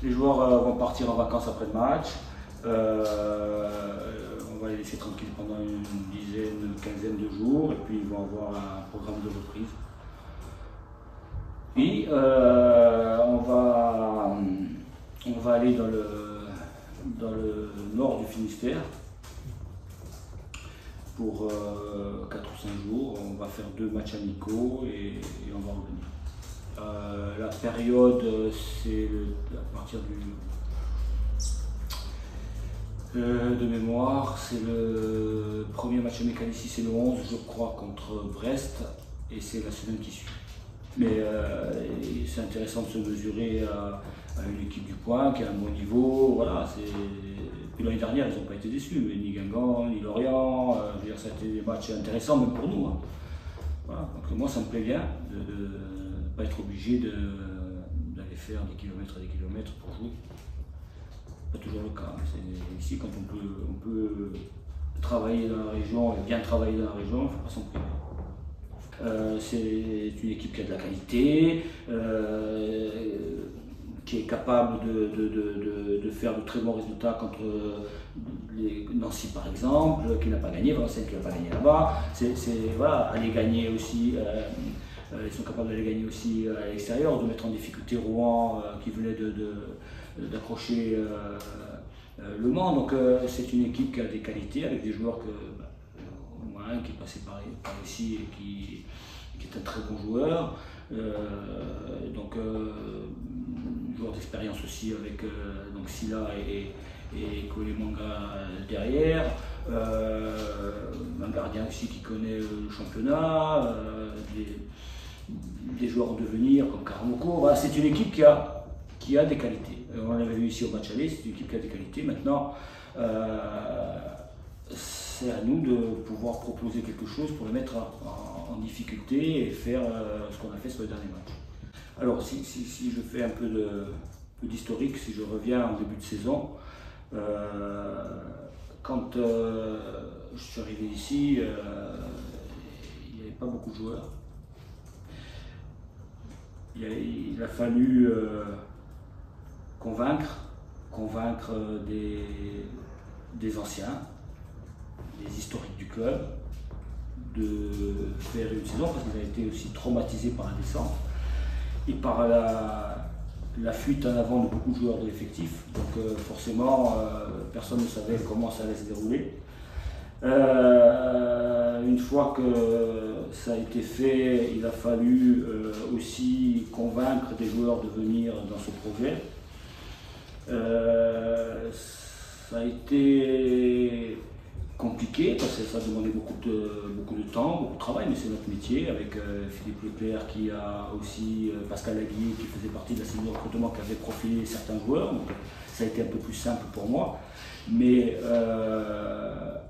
Les joueurs vont partir en vacances après le match. On va les laisser tranquilles pendant une dizaine, une quinzaine de jours et puis ils vont avoir un programme de reprise. Puis on va aller dans le nord du Finistère pour 4 ou 5 jours. On va faire 2 matchs amicaux et on va revenir. La période, c'est à partir de mémoire, c'est le premier match amical ici, c'est le 11, je crois, contre Brest, et c'est la semaine qui suit. Mais c'est intéressant de se mesurer à une équipe du Point qui a un bon niveau. Voilà, puis l'année dernière, ils n'ont pas été déçus, ni Guingamp, ni Lorient. Ça a été des matchs intéressants, même pour nous. Hein. Voilà. Donc moi, ça me plaît bien de ne pas être obligé d'aller faire des kilomètres et des kilomètres pour jouer. Pas toujours le cas. Ici, quand on peut travailler dans la région et bien travailler dans la région, il ne faut pas s'en priver. C'est une équipe qui a de la qualité, qui est capable de faire de très bons résultats contre Nancy par exemple, qui n'a pas gagné, Valenciennes qui n'a pas gagné là-bas. Voilà, aller gagner aussi, ils sont capables d'aller gagner aussi à l'extérieur, de mettre en difficulté Rouen qui venait d'accrocher Le Mans. Donc c'est une équipe qui a des qualités avec des joueurs qui est passé par ici et qui est un très bon joueur. Joueur d'expérience aussi avec donc Silla et Kolemanga derrière. Un gardien aussi qui connaît le championnat. Des joueurs en devenir comme Karamoko. Voilà, c'est une équipe qui a des qualités. On l'avait vu ici au match aller, c'est une équipe qui a des qualités. Maintenant, c'est à nous de pouvoir proposer quelque chose pour les mettre en difficulté et faire ce qu'on a fait sur les derniers matchs. Alors, si je fais un peu d'historique, si je reviens en début de saison, quand je suis arrivé ici, il n'y avait pas beaucoup de joueurs. Il a fallu convaincre des anciens, des historiques du club, de faire une saison parce qu'ils avaient été aussi traumatisés par la descente et par la fuite en avant de beaucoup de joueurs de l'effectif. Donc forcément, personne ne savait comment ça allait se dérouler. Une fois que ça a été fait, il a fallu aussi convaincre des joueurs de venir dans ce projet. Ça a été compliqué parce que ça demandait beaucoup de temps, beaucoup de travail, mais c'est notre métier avec Philippe Leclerc qui a aussi Pascal Laguier qui faisait partie de la cellule de recrutement qui avait profilé certains joueurs, donc ça a été un peu plus simple pour moi. Mais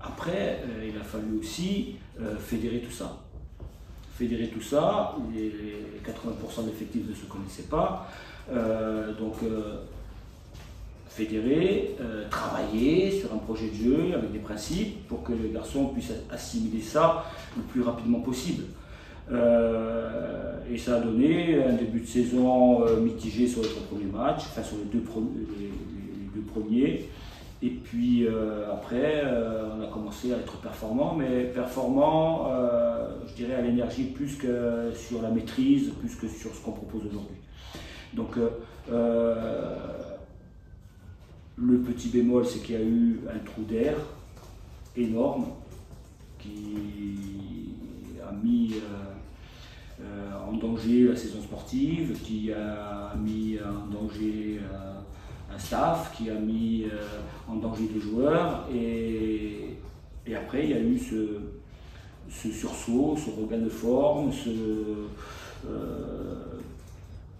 après, il a fallu aussi fédérer tout ça. Fédérer tout ça, les 80% de l'effectif ne se connaissaient pas, fédérer, travailler sur un projet de jeu avec des principes pour que les garçons puissent assimiler ça le plus rapidement possible. Et ça a donné un début de saison mitigé sur les 3 premiers matchs, enfin sur les deux premiers. Et puis après, on a commencé à être performant, mais performant, je dirais, à l'énergie plus que sur la maîtrise, plus que sur ce qu'on propose aujourd'hui. Donc, le petit bémol, c'est qu'il y a eu un trou d'air énorme qui a mis en danger la saison sportive, qui a mis en danger un staff, qui a mis en danger des joueurs. Et après, il y a eu ce sursaut, ce regain de forme,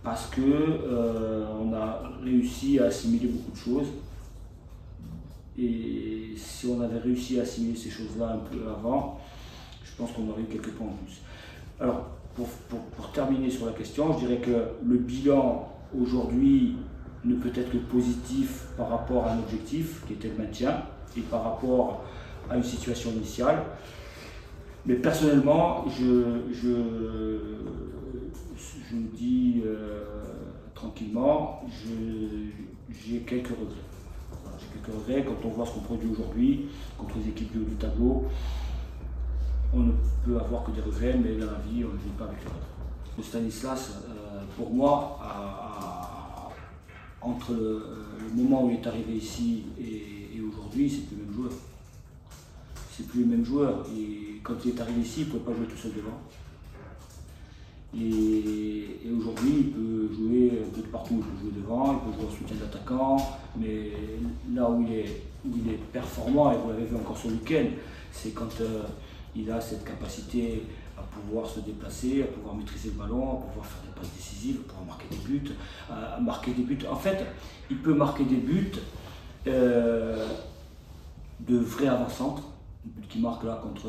parce qu'on a réussi à assimiler beaucoup de choses. Et si on avait réussi à assimiler ces choses-là un peu avant, je pense qu'on aurait eu quelques points en plus. Alors, pour terminer sur la question, je dirais que le bilan aujourd'hui ne peut être que positif par rapport à un objectif qui était le maintien et par rapport à une situation initiale. Mais personnellement, je me dis tranquillement, j'ai quelques regrets. Voilà, j'ai quelques regrets quand on voit ce qu'on produit aujourd'hui contre les équipes du haut du tableau. On ne peut avoir que des regrets, mais dans la vie, on ne vit pas avec les regrets. Le Stanislas, pour moi, entre le moment où il est arrivé ici et aujourd'hui, c'est plus le même joueur. C'est plus le même joueur. Et quand il est arrivé ici, il ne pouvait pas jouer tout seul devant. Et aujourd'hui, il peut jouer un peu de partout. Il peut jouer devant, il peut jouer en soutien d'attaquant. Mais là où il est performant, et vous l'avez vu encore ce week-end, c'est quand il a cette capacité à pouvoir se déplacer, à pouvoir maîtriser le ballon, à pouvoir faire des passes décisives, à pouvoir marquer des buts, à marquer des buts. En fait, il peut marquer des buts de vrais avant-centres. Le but qu'il marque là contre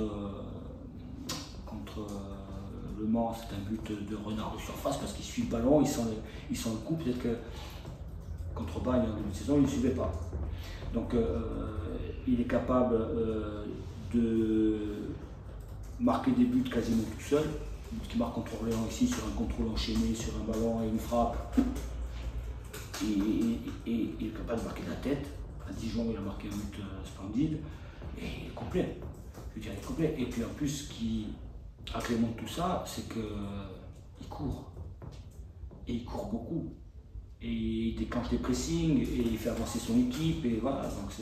Le Mans, c'est un but de renard de surface parce qu'il suit le ballon, il sent le coup. Peut-être que contre Bagne en début de saison, il ne suivait pas. Donc il est capable de marquer des buts quasiment tout seul. Le but qu'il marque contre Orléans ici sur un contrôle enchaîné, sur un ballon et une frappe. Et il est capable de marquer de la tête. À Dijon, il a marqué un but splendide. Et il est complet. Je veux dire, il est complet. Et puis en plus, ce qui accrémente tout ça, c'est qu'il court. Et il court beaucoup. Et il déclenche des pressings, et il fait avancer son équipe. Et voilà. Donc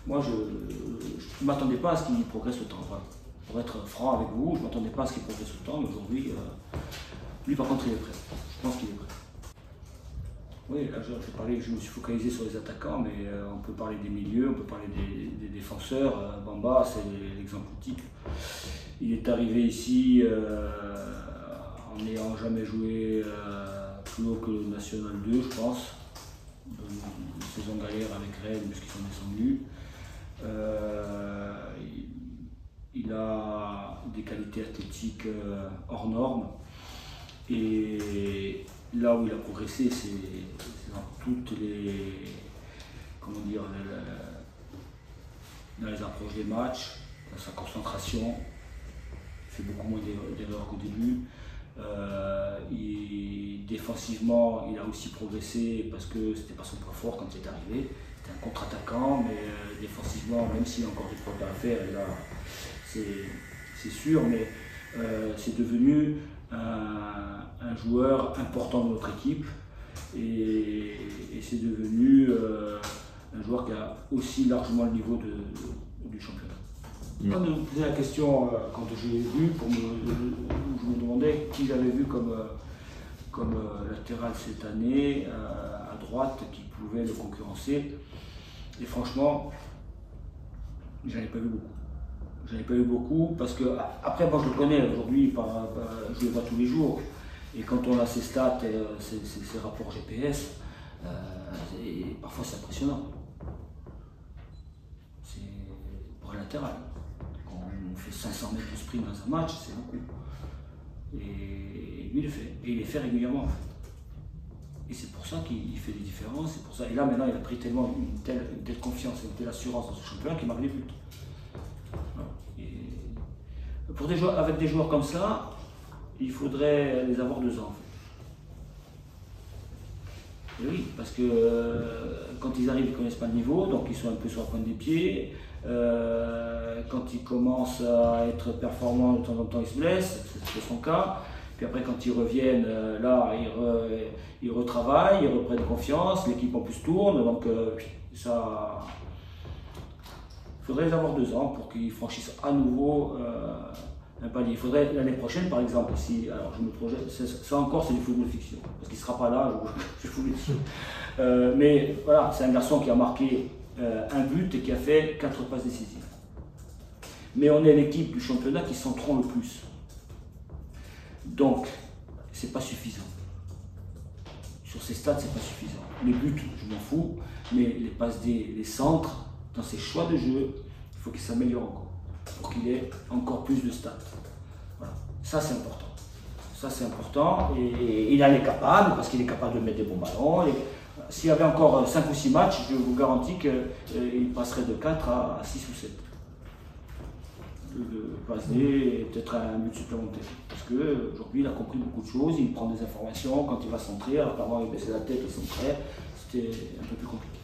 moi, je ne m'attendais pas à ce qu'il progresse autant. Voilà. Pour être franc avec vous, je ne m'attendais pas à ce qu'il progresse autant. Mais aujourd'hui, lui par contre, il est prêt. Je pense qu'il est prêt. Oui, là, je me suis focalisé sur les attaquants, mais on peut parler des milieux, on peut parler des défenseurs. Bamba, c'est l'exemple type. Il est arrivé ici en n'ayant jamais joué plus haut que le National 2, je pense. Une saison galère avec Rennes, puisqu'ils sont descendus. Il a des qualités athlétiques hors normes. Et là où il a progressé, c'est dans toutes les, comment dire, dans les approches des matchs, dans sa concentration. Il fait beaucoup moins d'erreurs qu'au début. Défensivement, il a aussi progressé parce que c'était pas son point fort quand il est arrivé. C'était un contre-attaquant, mais défensivement, même s'il y a encore des progrès à faire, et là, c'est sûr, mais c'est devenu un joueur important de notre équipe et c'est devenu un joueur qui a aussi largement le niveau du championnat. Quand vous posez la question, quand je l'ai vu, je me demandais qui j'avais vu comme latéral cette année à droite qui pouvait le concurrencer. Et franchement, j'en ai pas vu beaucoup. J'en ai pas eu beaucoup parce que, après, moi je le connais aujourd'hui, je le vois tous les jours. Et quand on a ses stats, ses rapports GPS, parfois c'est impressionnant. C'est pour un latéral. Quand on fait 500 mètres de sprint dans un match, c'est beaucoup. Et lui il le fait. Et il les fait régulièrement en fait. Et c'est pour ça qu'il fait des différences. Pour ça. Et là maintenant il a pris tellement une telle confiance et une telle assurance dans ce championnat qu'il marque des buts. Avec des joueurs comme ça, il faudrait les avoir 2 ans en fait. Et oui, parce que quand ils arrivent, ils ne connaissent pas le niveau, donc ils sont un peu sur la pointe des pieds. Quand ils commencent à être performants, de temps en temps ils se blessent, c'est son cas. Puis après quand ils reviennent, là ils retravaillent, ils reprennent confiance, l'équipe en plus tourne, donc ça... Il faudrait les avoir 2 ans pour qu'ils franchissent à nouveau un palier. Il faudrait l'année prochaine, par exemple, alors je me projette, ça encore c'est du football fiction, parce qu'il ne sera pas là, je vous le dis. Mais voilà, c'est un garçon qui a marqué un but et qui a fait 4 passes décisives. Mais on est l'équipe du championnat qui centrons le plus. Donc, c'est pas suffisant. Sur ces stats, c'est pas suffisant. Les buts, je m'en fous, mais les passes D, les centres, dans ses choix de jeu, il faut qu'il s'améliore encore, pour qu'il ait encore plus de stats. Voilà. Ça c'est important. Ça c'est important et il en est capable parce qu'il est capable de mettre des bons ballons. S'il y avait encore 5 ou 6 matchs, je vous garantis qu'il passerait de 4 à 6 ou 7. le passe D et peut-être un but supplémentaire. Parce qu'aujourd'hui, il a compris beaucoup de choses, il prend des informations quand il va centrer, alors qu'avant il baissait la tête, il centrait, c'était un peu plus compliqué.